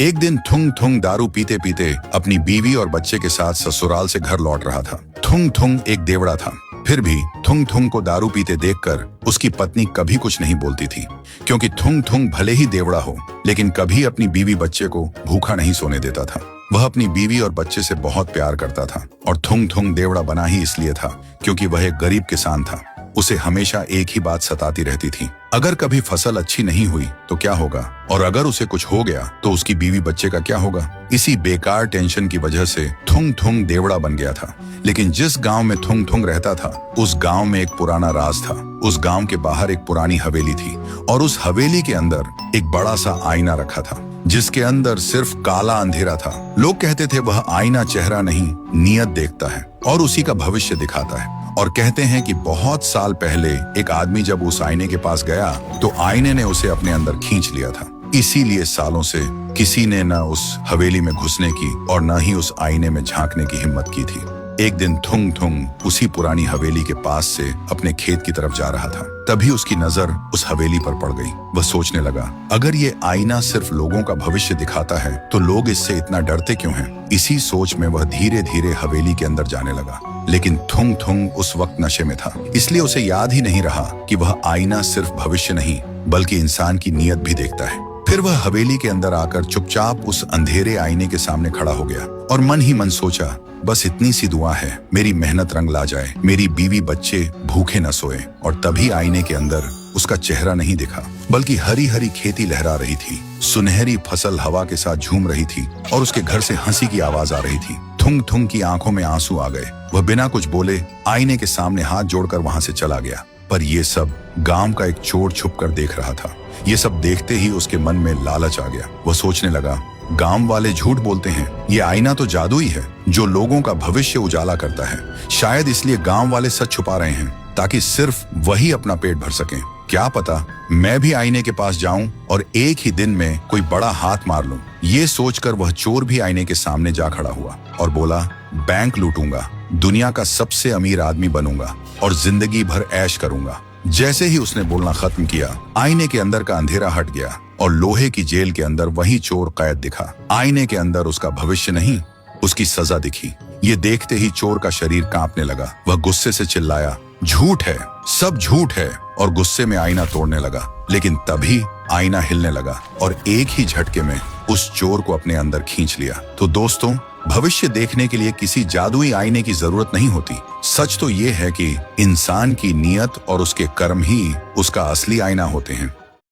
एक दिन थुंग थुंग दारू पीते पीते अपनी बीवी और बच्चे के साथ ससुराल से घर लौट रहा था। थुंग थुंग एक देवड़ा था, फिर भी थुंग थुंग को दारू पीते देखकर उसकी पत्नी कभी कुछ नहीं बोलती थी, क्योंकि थुंग थुंग भले ही देवड़ा हो लेकिन कभी अपनी बीवी बच्चे को भूखा नहीं सोने देता था। वह अपनी बीवी और बच्चे से बहुत प्यार करता था और थुंग थुंग देवड़ा बना ही इसलिए था क्योंकि वह एक गरीब किसान था। उसे हमेशा एक ही बात सताती रहती थी, अगर कभी फसल अच्छी नहीं हुई तो क्या होगा, और अगर उसे कुछ हो गया तो उसकी बीवी बच्चे का क्या होगा। इसी बेकार टेंशन की वजह से थुंग थुंग देवड़ा बन गया था। लेकिन जिस गांव में थुंग थुंग रहता था उस गांव में एक पुराना राज था। उस गांव के बाहर एक पुरानी हवेली थी और उस हवेली के अंदर एक बड़ा सा आईना रखा था जिसके अंदर सिर्फ काला अंधेरा था। लोग कहते थे वह आईना चेहरा नहीं नियत देखता है और उसी का भविष्य दिखाता है। और कहते हैं कि बहुत साल पहले एक आदमी जब उस आईने के पास गया तो आईने ने उसे अपने अंदर खींच लिया था। इसीलिए सालों से किसी ने न उस हवेली में घुसने की और न ही उस आईने में झांकने की हिम्मत की थी। एक दिन थुंग थुंग उसी पुरानी हवेली के पास से अपने खेत की तरफ जा रहा था, तभी उसकी नजर उस हवेली पर पड़ गई। वह सोचने लगा, अगर ये आईना सिर्फ लोगों का भविष्य दिखाता है तो लोग इससे इतना डरते क्यों हैं? इसी सोच में वह धीरे धीरे हवेली के अंदर जाने लगा। लेकिन थुंग थुंग उस वक्त नशे में था, इसलिए उसे याद ही नहीं रहा कि वह आईना सिर्फ भविष्य नहीं बल्कि इंसान की नीयत भी देखता है। फिर वह हवेली के अंदर आकर चुपचाप उस अंधेरे आईने के सामने खड़ा हो गया और मन ही मन सोचा, बस इतनी सी दुआ है, मेरी मेहनत रंग ला जाए, मेरी बीवी बच्चे भूखे न सोए। और तभी आईने के अंदर उसका चेहरा नहीं दिखा बल्कि हरी हरी खेती लहरा रही थी, सुनहरी फसल हवा के साथ झूम रही थी और उसके घर से हंसी की आवाज आ रही थी। थुंग थुंग की आंखों में आंसू आ गए। वह बिना कुछ बोले आईने के सामने हाथ जोड़कर वहां से चला गया। पर ये सब गांव का एक चोर छुप कर देख रहा था। ये सब देखते ही उसके मन में लालच आ गया। वह सोचने लगा, गांव वाले झूठ बोलते हैं, ये आईना तो जादुई है जो लोगों का भविष्य उजाला करता है। शायद इसलिए गांव वाले सच छुपा रहे हैं ताकि सिर्फ वही अपना पेट भर सकें। क्या पता मैं भी आईने के पास जाऊं और एक ही दिन में कोई बड़ा हाथ मार लूं। ये सोचकर वह चोर भी आईने के सामने जा खड़ा हुआ और बोला, बैंक लूटूंगा, दुनिया का सबसे अमीर आदमी बनूंगा और जिंदगी भर ऐश करूंगा। जैसे ही उसने बोलना खत्म किया, आईने के अंदर का अंधेरा हट गया और लोहे की जेल के अंदर वही चोर कैद दिखा। आईने के अंदर उसका भविष्य नहीं, उसकी सजा दिखी। ये देखते ही चोर का शरीर कांपने लगा। वह गुस्से से चिल्लाया, झूठ है, सब झूठ है, और गुस्से में आईना तोड़ने लगा। लेकिन तभी आईना हिलने लगा और एक ही झटके में उस चोर को अपने अंदर खींच लिया। तो दोस्तों, भविष्य देखने के लिए किसी जादुई आईने की जरूरत नहीं होती। सच तो ये है कि इंसान की नीयत और उसके कर्म ही उसका असली आईना होते हैं।